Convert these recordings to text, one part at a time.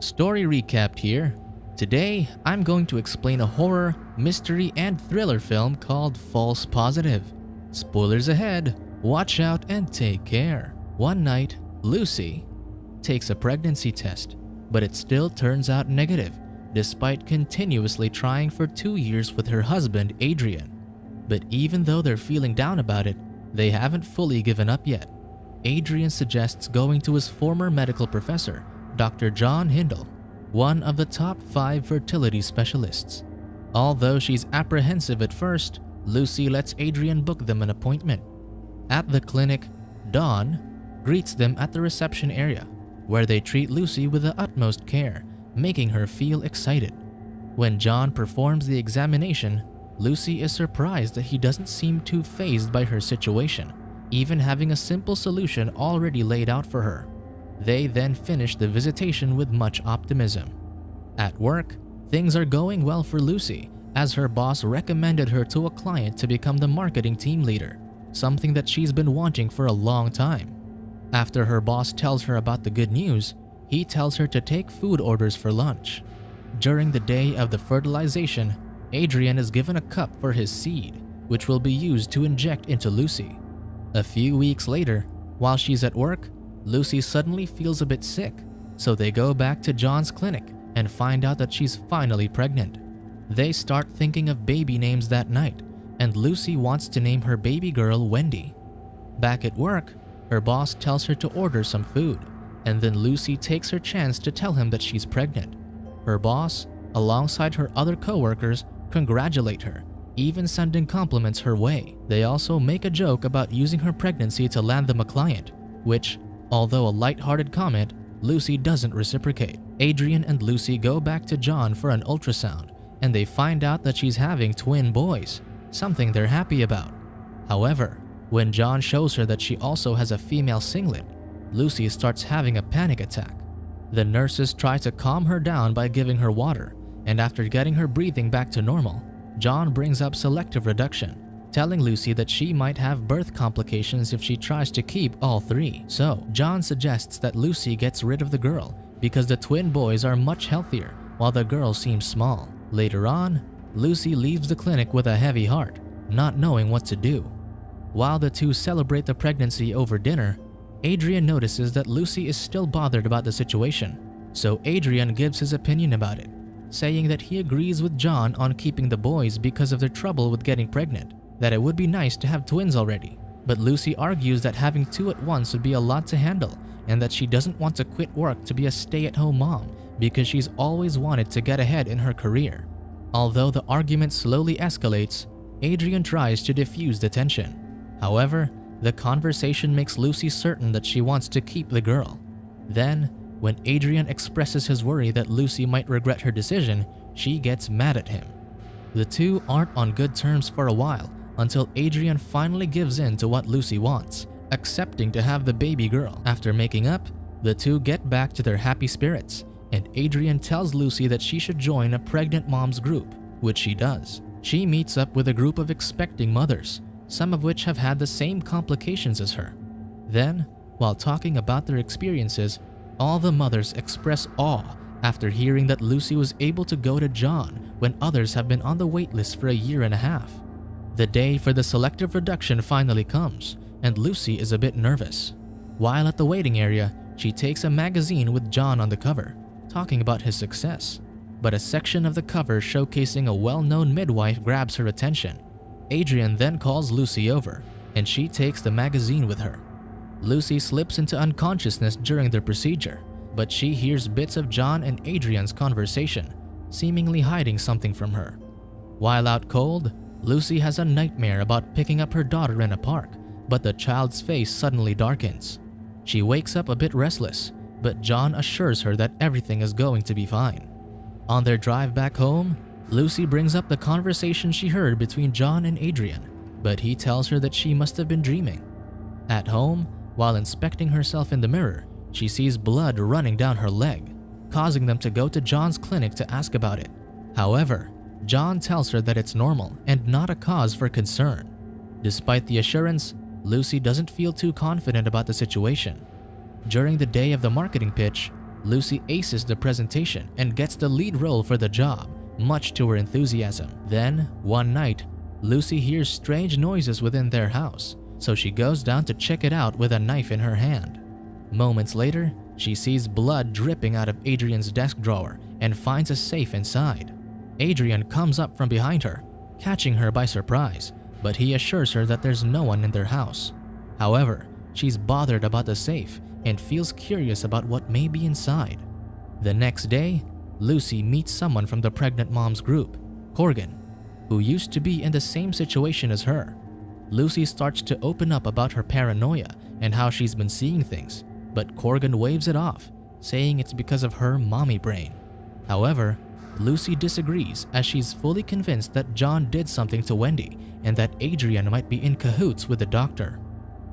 Story recapped here. Today, I'm going to explain a horror, mystery, and thriller film called False Positive. Spoilers ahead, watch out and take care. One night, Lucy takes a pregnancy test, but it still turns out negative, despite continuously trying for 2 years with her husband, Adrian. But even though they're feeling down about it, they haven't fully given up yet. Adrian suggests going to his former medical professor, Dr. John Hindle, one of the top 5 fertility specialists. Although she's apprehensive at first, Lucy lets Adrian book them an appointment. At the clinic, Dawn greets them at the reception area, where they treat Lucy with the utmost care, making her feel excited. When John performs the examination, Lucy is surprised that he doesn't seem too fazed by her situation, even having a simple solution already laid out for her. They then finish the visitation with much optimism. At work, things are going well for Lucy, as her boss recommended her to a client to become the marketing team leader, something that she's been wanting for a long time. After her boss tells her about the good news, he tells her to take food orders for lunch. During the day of the fertilization, Adrian is given a cup for his seed, which will be used to inject into Lucy. A few weeks later, while she's at work, Lucy suddenly feels a bit sick, so they go back to John's clinic and find out that she's finally pregnant. They start thinking of baby names that night, and Lucy wants to name her baby girl Wendy. Back at work, her boss tells her to order some food, and then Lucy takes her chance to tell him that she's pregnant. Her boss, alongside her other coworkers, congratulate her, even sending compliments her way. They also make a joke about using her pregnancy to land them a client, which, although a light-hearted comment, Lucy doesn't reciprocate. Adrian and Lucy go back to John for an ultrasound, and they find out that she's having twin boys, something they're happy about. However, when John shows her that she also has a female singlet, Lucy starts having a panic attack. The nurses try to calm her down by giving her water, and after getting her breathing back to normal, John brings up selective reduction, telling Lucy that she might have birth complications if she tries to keep all 3. So, John suggests that Lucy gets rid of the girl because the twin boys are much healthier while the girl seems small. Later on, Lucy leaves the clinic with a heavy heart, not knowing what to do. While the two celebrate the pregnancy over dinner, Adrian notices that Lucy is still bothered about the situation, so Adrian gives his opinion about it, saying that he agrees with John on keeping the boys because of their trouble with getting pregnant, that it would be nice to have twins already. But Lucy argues that having 2 at once would be a lot to handle, and that she doesn't want to quit work to be a stay-at-home mom because she's always wanted to get ahead in her career. Although the argument slowly escalates, Adrian tries to diffuse the tension. However, the conversation makes Lucy certain that she wants to keep the girl. Then, when Adrian expresses his worry that Lucy might regret her decision, she gets mad at him. The two aren't on good terms for a while until Adrian finally gives in to what Lucy wants, accepting to have the baby girl. After making up, the two get back to their happy spirits, and Adrian tells Lucy that she should join a pregnant moms group, which she does. She meets up with a group of expecting mothers, some of which have had the same complications as her. Then, while talking about their experiences, all the mothers express awe after hearing that Lucy was able to go to John when others have been on the wait list for a year and a half. The day for the selective reduction finally comes, and Lucy is a bit nervous. While at the waiting area, she takes a magazine with John on the cover, talking about his success. But a section of the cover showcasing a well-known midwife grabs her attention. Adrian then calls Lucy over, and she takes the magazine with her. Lucy slips into unconsciousness during the procedure, but she hears bits of John and Adrian's conversation, seemingly hiding something from her. While out cold, Lucy has a nightmare about picking up her daughter in a park, but the child's face suddenly darkens. She wakes up a bit restless, but John assures her that everything is going to be fine. On their drive back home, Lucy brings up the conversation she heard between John and Adrian, but he tells her that she must have been dreaming. At home, while inspecting herself in the mirror, she sees blood running down her leg, causing them to go to John's clinic to ask about it. However, John tells her that it's normal and not a cause for concern. Despite the assurance, Lucy doesn't feel too confident about the situation. During the day of the marketing pitch, Lucy aces the presentation and gets the lead role for the job, much to her enthusiasm. Then, one night, Lucy hears strange noises within their house, so she goes down to check it out with a knife in her hand. Moments later, she sees blood dripping out of Adrian's desk drawer and finds a safe inside. Adrian comes up from behind her, catching her by surprise, but he assures her that there's no one in their house. However, she's bothered about the safe and feels curious about what may be inside. The next day, Lucy meets someone from the pregnant mom's group, Corgan, who used to be in the same situation as her. Lucy starts to open up about her paranoia and how she's been seeing things, but Corgan waves it off, saying it's because of her mommy brain. However, Lucy disagrees as she's fully convinced that John did something to Wendy and that Adrian might be in cahoots with the doctor.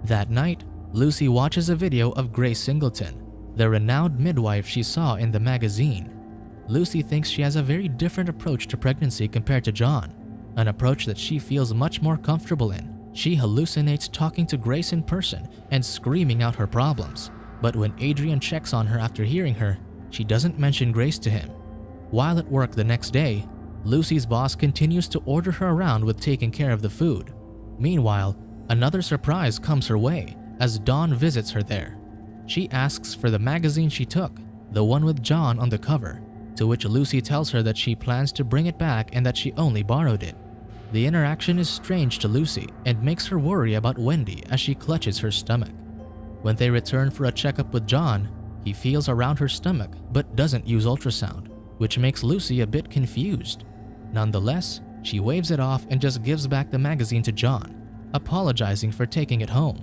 That night, Lucy watches a video of Grace Singleton, the renowned midwife she saw in the magazine. Lucy thinks she has a very different approach to pregnancy compared to John, an approach that she feels much more comfortable in. She hallucinates talking to Grace in person and screaming out her problems, but when Adrian checks on her after hearing her, she doesn't mention Grace to him. While at work the next day, Lucy's boss continues to order her around with taking care of the food. Meanwhile, another surprise comes her way as Dawn visits her there. She asks for the magazine she took, the one with John on the cover, to which Lucy tells her that she plans to bring it back and that she only borrowed it. The interaction is strange to Lucy and makes her worry about Wendy as she clutches her stomach. When they return for a checkup with John, he feels around her stomach but doesn't use ultrasound, which makes Lucy a bit confused. Nonetheless, she waves it off and just gives back the magazine to John, apologizing for taking it home.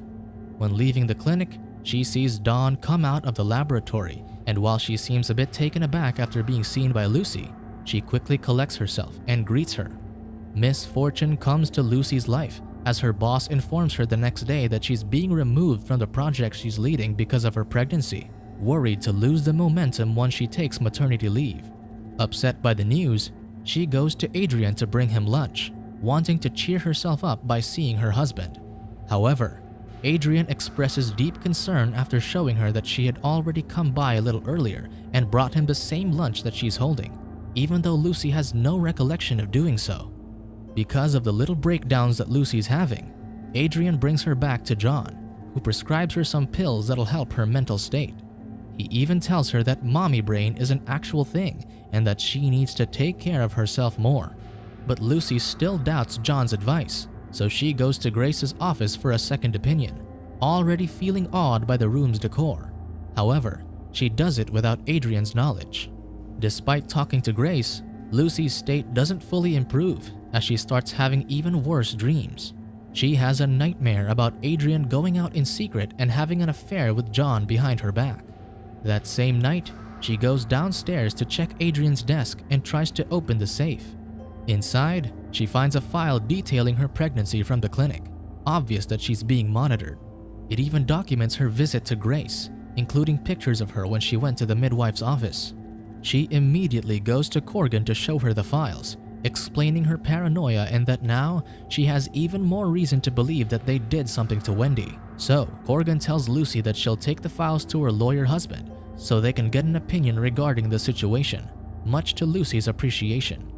When leaving the clinic, she sees Dawn come out of the laboratory, and while she seems a bit taken aback after being seen by Lucy, she quickly collects herself and greets her. Misfortune comes to Lucy's life as her boss informs her the next day that she's being removed from the project she's leading because of her pregnancy, worried to lose the momentum once she takes maternity leave. Upset by the news, she goes to Adrian to bring him lunch, wanting to cheer herself up by seeing her husband. However, Adrian expresses deep concern after showing her that she had already come by a little earlier and brought him the same lunch that she's holding, even though Lucy has no recollection of doing so. Because of the little breakdowns that Lucy's having, Adrian brings her back to John, who prescribes her some pills that'll help her mental state. He even tells her that mommy brain is an actual thing and that she needs to take care of herself more. But Lucy still doubts John's advice, so she goes to Grace's office for a second opinion, already feeling awed by the room's decor. However, she does it without Adrian's knowledge. Despite talking to Grace, Lucy's state doesn't fully improve as she starts having even worse dreams. She has a nightmare about Adrian going out in secret and having an affair with John behind her back. That same night, she goes downstairs to check Adrian's desk and tries to open the safe. Inside, she finds a file detailing her pregnancy from the clinic, obvious that she's being monitored. It even documents her visit to Grace, including pictures of her when she went to the midwife's office. She immediately goes to Corgan to show her the files, explaining her paranoia and that now she has even more reason to believe that they did something to Wendy. So, Corgan tells Lucy that she'll take the files to her lawyer husband so they can get an opinion regarding the situation, much to Lucy's appreciation.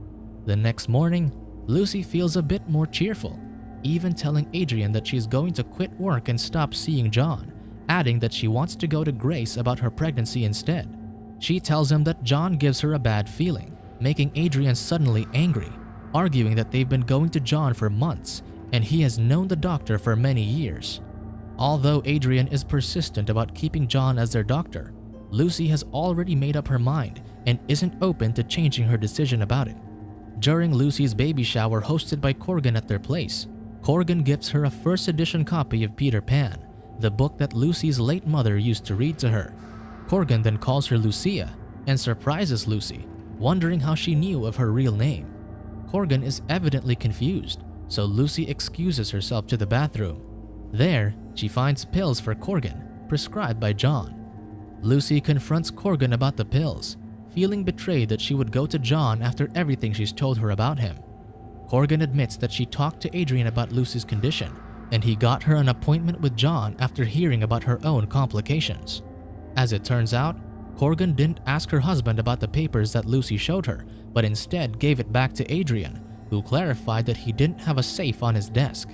The next morning, Lucy feels a bit more cheerful, even telling Adrian that she's going to quit work and stop seeing John, adding that she wants to go to Grace about her pregnancy instead. She tells him that John gives her a bad feeling, making Adrian suddenly angry, arguing that they've been going to John for months and he has known the doctor for many years. Although Adrian is persistent about keeping John as their doctor, Lucy has already made up her mind and isn't open to changing her decision about it. During Lucy's baby shower hosted by Corgan at their place, Corgan gives her a first edition copy of Peter Pan, the book that Lucy's late mother used to read to her. Corgan then calls her Lucia and surprises Lucy, wondering how she knew of her real name. Corgan is evidently confused, so Lucy excuses herself to the bathroom. There, she finds pills for Corgan, prescribed by John. Lucy confronts Corgan about the pills, feeling betrayed that she would go to John after everything she's told her about him. Corgan admits that she talked to Adrian about Lucy's condition, and he got her an appointment with John after hearing about her own complications. As it turns out, Corgan didn't ask her husband about the papers that Lucy showed her, but instead gave it back to Adrian, who clarified that he didn't have a safe on his desk.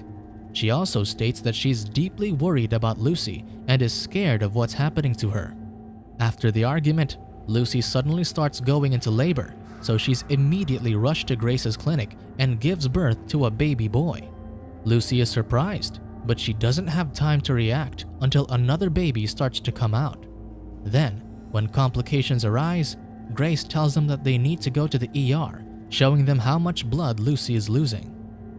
She also states that she's deeply worried about Lucy and is scared of what's happening to her. After the argument, Lucy suddenly starts going into labor, so she's immediately rushed to Grace's clinic and gives birth to a baby boy. Lucy is surprised, but she doesn't have time to react until another baby starts to come out. Then, when complications arise, Grace tells them that they need to go to the ER, showing them how much blood Lucy is losing.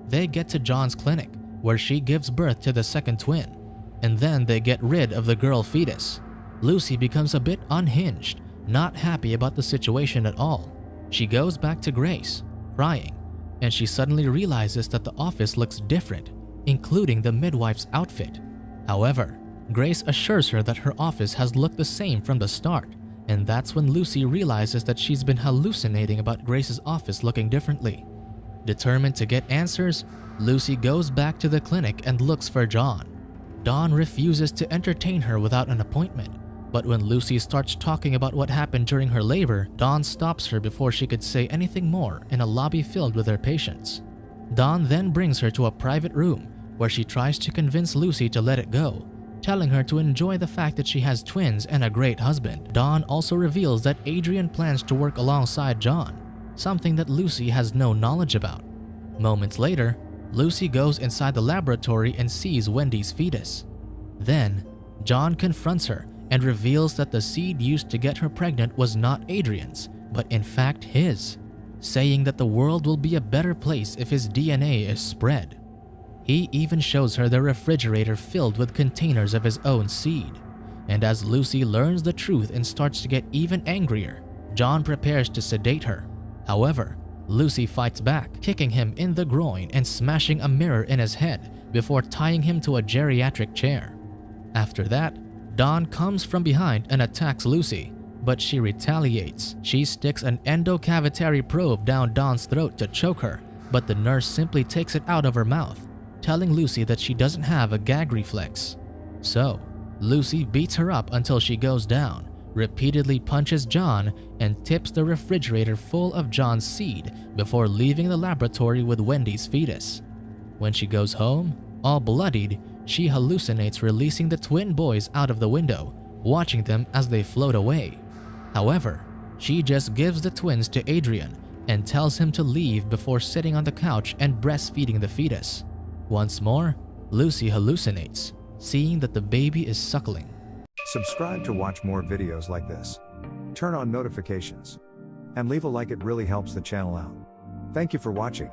They get to John's clinic, where she gives birth to the second twin, and then they get rid of the girl fetus. Lucy becomes a bit unhinged, not happy about the situation at all. She goes back to Grace, crying, and she suddenly realizes that the office looks different, including the midwife's outfit. However, Grace assures her that her office has looked the same from the start, and that's when Lucy realizes that she's been hallucinating about Grace's office looking differently. Determined to get answers, Lucy goes back to the clinic and looks for John. Dawn refuses to entertain her without an appointment, but when Lucy starts talking about what happened during her labor, Dawn stops her before she could say anything more in a lobby filled with her patients. Dawn then brings her to a private room where she tries to convince Lucy to let it go, telling her to enjoy the fact that she has twins and a great husband. Dawn also reveals that Adrian plans to work alongside John, something that Lucy has no knowledge about. Moments later, Lucy goes inside the laboratory and sees Wendy's fetus. Then, John confronts her and reveals that the seed used to get her pregnant was not Adrian's, but in fact his, saying that the world will be a better place if his DNA is spread. He even shows her the refrigerator filled with containers of his own seed. And as Lucy learns the truth and starts to get even angrier, John prepares to sedate her. However, Lucy fights back, kicking him in the groin and smashing a mirror in his head before tying him to a geriatric chair. After that, Dawn comes from behind and attacks Lucy, but she retaliates. She sticks an endocavitary probe down Dawn's throat to choke her, but the nurse simply takes it out of her mouth, telling Lucy that she doesn't have a gag reflex. So, Lucy beats her up until she goes down, repeatedly punches John, and tips the refrigerator full of John's seed before leaving the laboratory with Wendy's fetus. When she goes home, all bloodied, she hallucinates releasing the twin boys out of the window, watching them as they float away. However, she just gives the twins to Adrian and tells him to leave before sitting on the couch and breastfeeding the fetus. Once more, Lucy hallucinates, seeing that the baby is suckling. Subscribe to watch more videos like this. Turn on notifications. And leave a like, it really helps the channel out. Thank you for watching.